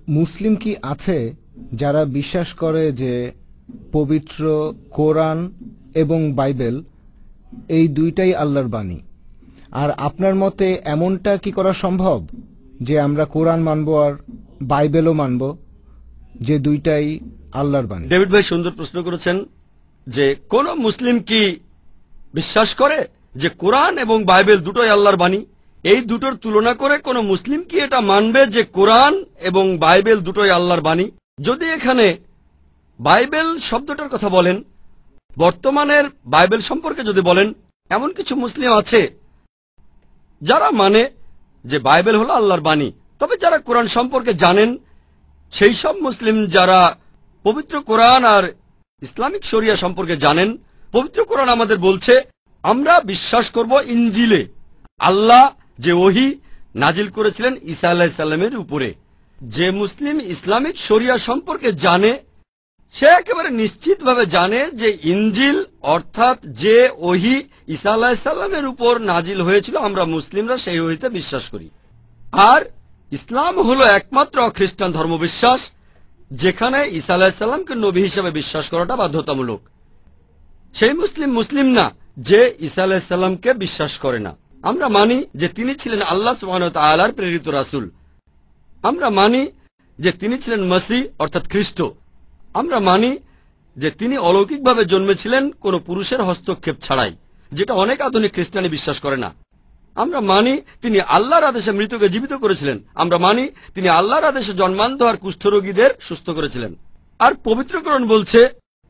মুসলিম কি আছে যারা বিশ্বাস করে যে পবিত্র কোরআন এবং বাইবেল এই দুইটাই আল্লাহর বাণী? আর আপনার মতে এমনটা কি করা সম্ভব যে আমরা কোরআন মানব আর বাইবেলও মানব, যে দুইটাই আল্লাহর বাণী? ডেভিড ভাই সুন্দর প্রশ্ন করেছেন যে কোন মুসলিম কি বিশ্বাস করে যে কোরআন এবং বাইবেল দুটোই আল্লাহর বাণী? এই দুটোর তুলনা করে কোন মুসলিম কি এটা মানবে যে কোরআন এবং বাইবেল দুটোই আল্লাহর বাণী? যদি এখানে বাইবেল শব্দটার কথা বলেন, বর্তমানের বাইবেল সম্পর্কে যদি বলেন, এমন কিছু মুসলিম আছে যারা মানে যে বাইবেল হলো আল্লাহর বাণী। তবে যারা কোরআন সম্পর্কে জানেন, সেই সব মুসলিম যারা পবিত্র কোরআন আর ইসলামিক শরিয়া সম্পর্কে জানেন, পবিত্র কোরআন আমাদের বলছে আমরা বিশ্বাস করব ইনজিলে আল্লাহ যে ওহী নাজিল করেছিলেন ঈসা আলাইহিস সালামের উপরে। যে মুসলিম ইসলামিক শরিয়া সম্পর্কে জানে সে একেবারে নিশ্চিতভাবে জানে যে ইনজিল অর্থাৎ যে ওহী ঈসা আলাইহিস সালামের উপর নাজিল হয়েছিল, আমরা মুসলিমরা সেই ওহীতে বিশ্বাস করি। আর ইসলাম হলো একমাত্র খ্রিস্টান ধর্মবিশ্বাস যেখানে ঈসা আলাইহিস সালামকে নবী হিসেবে বিশ্বাস করাটা বাধ্যতামূলক। সেই মুসলিম না যে ঈসা আলাইহিস সালামকে বিশ্বাস করে না। আমরা মানি যে তিনি ছিলেন আল্লাহ সুবহানাহু ওয়া তাআলার প্রেরিত রাসূল। আমরা মানি যে তিনি ছিলেন মসিহ অর্থাৎ খ্রিস্ট। আমরা মানি যে তিনি অলৌকিকভাবে জন্মেছিলেন কোনো পুরুষের হস্তক্ষেপ ছাড়াই, যেটা অনেক আধুনিক খ্রিস্টানি বিশ্বাস করে না। আমরা মানি তিনি আল্লাহর আদেশে মৃতকে জীবিত করেছিলেন। আমরা মানি তিনি আল্লাহর আদেশে জন্মান্ধ আর কুষ্ঠরোগীদের সুস্থ করেছিলেন। আর পবিত্রকরণ বলছে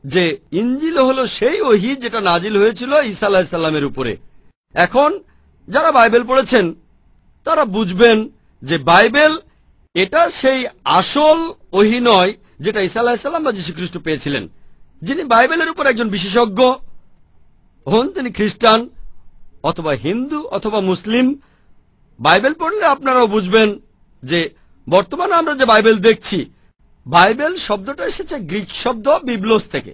যে ইনজিল হলো সেই ওহী যেটা নাজিল হয়েছিল ঈসা আলাইহিস সালামের উপরে। এখন যারা বাইবেল পড়েছেন তারা বুঝবেন যে বাইবেল এটা সেই আসল ওহী নয় যেটা ঈসা আলাইহিস সালাম বা যীশু খ্রিস্ট পেয়েছিলেন। যিনি বাইবেলের উপর একজন বিশেষজ্ঞ হন তিনি খ্রিস্টান অথবা হিন্দু অথবা মুসলিম। বাইবেল পড়লে আপনারাও বুঝবেন যে বর্তমানে আমরা যে বাইবেল দেখছি, বাইবেল শব্দটা এসেছে গ্রিক শব্দ বিবলোস থেকে,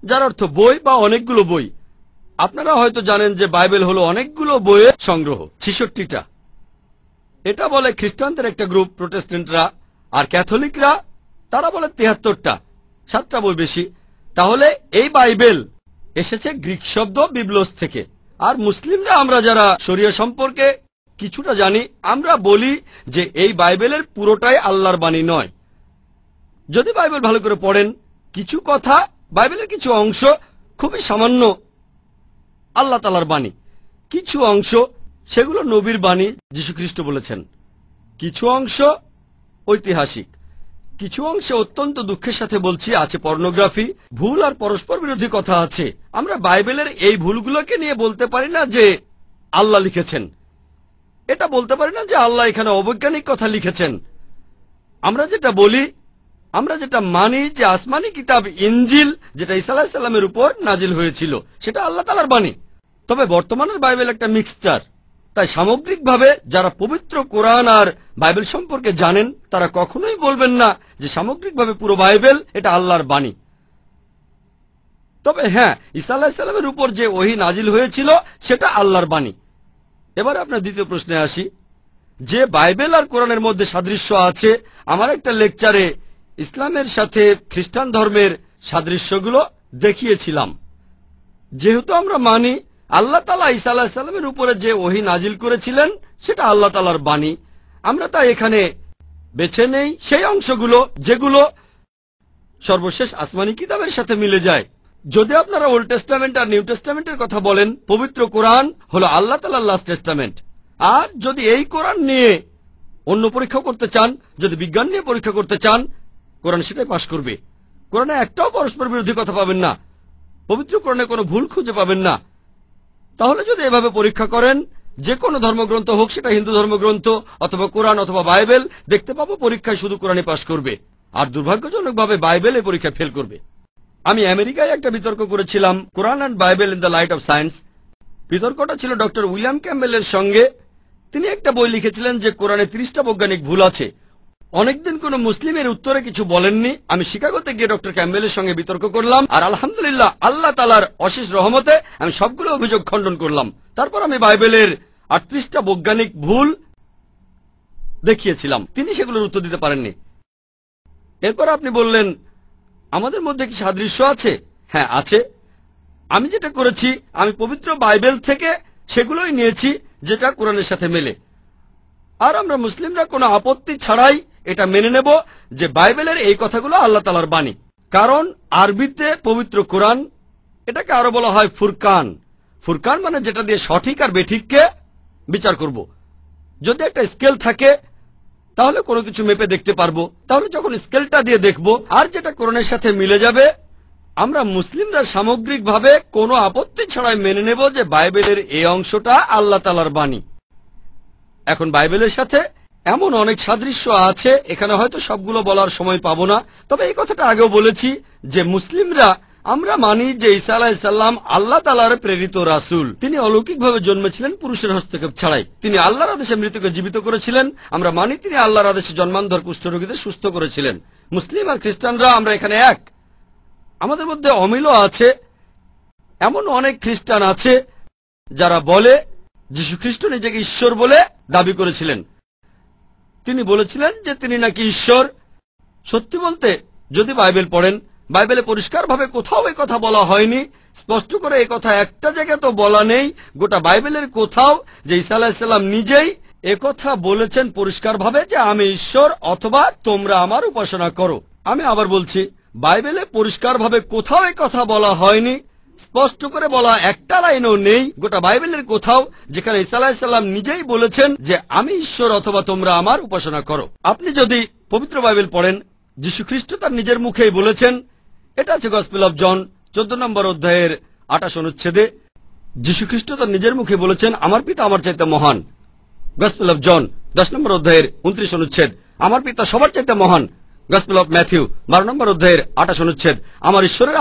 যার অর্থ বই বা অনেকগুলো বই। আপনারা হয়তো জানেন যে বাইবেল হলো অনেকগুলো বইয়ের সংগ্রহ, 66টা। এটা বলে খ্রিস্টানদের একটা গ্রুপ, প্রোটেস্ট্যান্টরা। আর ক্যাথলিকরা তারা বলে 73টা, 7টা বই বেশি। তাহলে এই বাইবেল এসেছে গ্রিক শব্দ বিবলোস থেকে। আর মুসলিমরা আমরা যারা শরিয়া সম্পর্কে কিছুটা জানি, আমরা বলি যে এই বাইবেলের পুরোটাই আল্লাহর বাণী নয়। যদি বাইবেল ভালো করে পড়েন, কিছু কথা বাইবেলের কিছু অংশ খুবই সামান্য আল্লাহ তাআলার বাণী, কিছু অংশ সেগুলো নবীর বাণী, যীশু খ্রিস্ট বলেছেন। কিছু অংশ ঐতিহাসিক, কিছু অংশে অত্যন্ত দুঃখের সাথে বলছি আছে পর্নোগ্রাফি, ভুল আর পরস্পর বিরোধী কথা আছে। আমরা বাইবেলের এই ভুলগুলোকে নিয়ে বলতে পারি না যে আল্লাহ লিখেছেন, এটা বলতে পারি না যে আল্লাহ এখানে অবৈজ্ঞানিক কথা লিখেছেন। আমরা যেটা বলি, আমরা যেটা মানি যে আসমানি কিতাব ইনজিল যেটা ঈসা আলাইহিস সালামের উপর নাজিল হয়েছিল সেটা আল্লাহ তাআলার বাণী। তবে বর্তমানের বাইবেল একটা মিক্সচার। তাই সামগ্রিকভাবে যারা পবিত্র কোরআন আর বাইবেল সম্পর্কে জানেন তারা কখনোই বলবেন না যে সামগ্রিকভাবে পুরো বাইবেল এটা আল্লাহর বাণী। তবে হ্যাঁ, ঈসা আলাইহিস সালামের উপর যে ওহী নাজিল হয়েছিল সেটা আল্লাহর বাণী। এবার আপনার দ্বিতীয় প্রশ্নে আসি, যে বাইবেল আর কোরআনের মধ্যে সাদৃশ্য আছে। আমার একটা লেকচারে ইসলামের সাথে খ্রিস্টান ধর্মের সাদৃশ্যগুলো দেখিয়েছিলাম। যেহেতু আমরা মানি আল্লাহ তাআলা ঈসা আলাইহিস সালামের উপরে যে ওহী নাজিল করেছিলেন সেটা আল্লাহ তাআলার বাণী, আমরা তাই এখানে বেছে নেই সেই অংশগুলো যেগুলো সর্বশেষ আসমানি কিতাবের সাথে মিলে যায়। যদি আপনারা ওল্ড টেস্টামেন্ট আর নিউ টেস্টামেন্টের কথা বলেন, পবিত্র কোরআন হলো আল্লাহ তাআলার লাস্ট টেস্টামেন্ট। আর যদি এই কোরআন নিয়ে অন্য পরীক্ষা করতে চান, যদি বিজ্ঞান নিয়ে পরীক্ষা করতে চান, কোরআন সেটাই পাশ করবে। কোরআনে একটাও পরস্পর বিরোধী কথা পাবেন না, পবিত্র কোরআনে কোনো ভুল খুঁজে পাবেন না। তাহলে যদি এভাবে পরীক্ষা করেন, যে কোনো ধর্মগ্রন্থ হোক, সেটা হিন্দু ধর্মগ্রন্থ অথবা কোরআন অথবা বাইবেল, দেখতে পাবো পরীক্ষায় শুধু কোরআনই পাশ করবে, আর দুর্ভাগ্যজনকভাবে বাইবেল এই পরীক্ষায় ফেল করবে। আমি আমেরিকায় একটা বিতর্ক করেছিলাম, Quran and Bible in the light of science. বিতর্কটা ছিল ডক্টর উইলিয়াম ক্যাম্বেলের সঙ্গে। তিনি একটা বই লিখেছিলেন যে কোরআনে 30টা বৈজ্ঞানিক ভুল আছে। অনেকদিন কোন মুসলিমের উত্তরে কিছু বলেননি। আমি শিকাগোতে গিয়ে ডক্টর ক্যাম্বেলের সঙ্গে বিতর্ক করলাম, আর আলহামদুলিল্লাহ আল্লাহ তাআলার অশেষ রহমতে আমি সবগুলো অভিযোগ খণ্ডন করলাম। তারপর আমি বাইবেলের 38টা বৈজ্ঞানিক ভুল দেখিয়েছিলাম, তিনি সেগুলোর উত্তর দিতে পারেননি। এরপর আপনি বললেন আমাদের মধ্যে কি সাদৃশ্য আছে? হ্যাঁ, আছে। আমি যেটা করেছি, আমি পবিত্র বাইবেল থেকে সেগুলোই নিয়েছি যেটা কোরআনের সাথে মেলে। আর আমরা মুসলিমরা কোনো আপত্তি ছাড়াই এটা মেনে নেব যে বাইবেলের এই কথাগুলো আল্লাহ তাআলার বাণী। কারণ আরবিতে পবিত্র কোরআন, এটাকে আরো বলা হয় ফুরকান। ফুরকান মানে যেটা দিয়ে সঠিক আর বেঠিককে বিচার করব। যদি একটা স্কেল থাকে তাহলে কোনো কিছু মেপে দেখতে পারবো। তাহলে যখন স্কেলটা দিয়ে দেখব আর যেটা কোরআনের সাথে মিলে যাবে, আমরা মুসলিমরা সামগ্রিকভাবে কোনো আপত্তি ছাড়াই মেনে নেব যে বাইবেলের এই অংশটা আল্লাহ তাআলার বাণী। এখন বাইবেলের সাথে এমন অনেক সাদৃশ্য আছে, এখানে হয়তো সবগুলো বলার সময় পাবো না। তবে এই কথাটা আগেও বলেছি যে মুসলিমরা আমরা মানি যে ঈসা আলাইহিস সালাম আল্লাহ তাআলার প্রেরিত রাসূল। তিনি অলৌকিকভাবে জন্মেছিলেন পুরুষের হস্তক্ষেপ ছাড়াই। তিনি আল্লাহর আদেশে মৃতকে জীবিত করেছিলেন। আমরা মানি তিনি আল্লাহর আদেশে জন্মান্ধর কুষ্ঠরোগীদের সুস্থ করেছিলেন। মুসলিম আর খ্রিস্টানরা আমরা এখানে এক। আমাদের মধ্যে অমিলও আছে। এমন অনেক খ্রিস্টান আছে যারা বলে যীশু খ্রিস্ট নিজেকে ঈশ্বর বলে দাবি করেছিলেন। তিনি বলেছিলেন যে তিনি নাকি ঈশ্বর। সত্যি বলতে, যদি বাইবেল পড়েন, বাইবেলে পরিষ্কারভাবে কোথাও এই কথা বলা হয়নি। স্পষ্ট করে এই কথা একটা জায়গায় তো বলা নেই গোটা বাইবেলের কোথাও যে ঈসা আলাইহিস সালাম নিজেই একথা বলেছেন পরিষ্কারভাবে যে আমি ঈশ্বর অথবা তোমরা আমার উপাসনা করো। আমি আবার বলছি, বাইবেলে পরিষ্কারভাবে কোথাও এই কথা বলা হয়নি। স্পষ্ট করে বলা একটা লাইনও নেই গোটা বাইবেলের কোথাও যেখানে ঈসা আলাইহিস সালাম নিজেই বলেছেন যে আমি ঈশ্বর অথবা তোমরা আমার উপাসনা করো। আপনি যদি পবিত্র বাইবেল পড়েন, যীশু খ্রিস্ট তার নিজের মুখেই বলেছেন। এটা আছে গসপেল অফ জন 14 নম্বর অধ্যায়ের 28 অনুচ্ছেদে। যীশু খ্রিস্ট তার নিজের মুখে বলেছেন আমার পিতা আমার চাইতে মহান। গসপেল অফ জন 10 নম্বর অধ্যায়ের 29 অনুচ্ছেদ। আমার পিতা সবার চাইতে মহান। গসপেল অফ ম্যাথিউ 12 নম্বর অধ্যায়ের 28 অনুচ্ছেদ। আমার ঈশ্বরের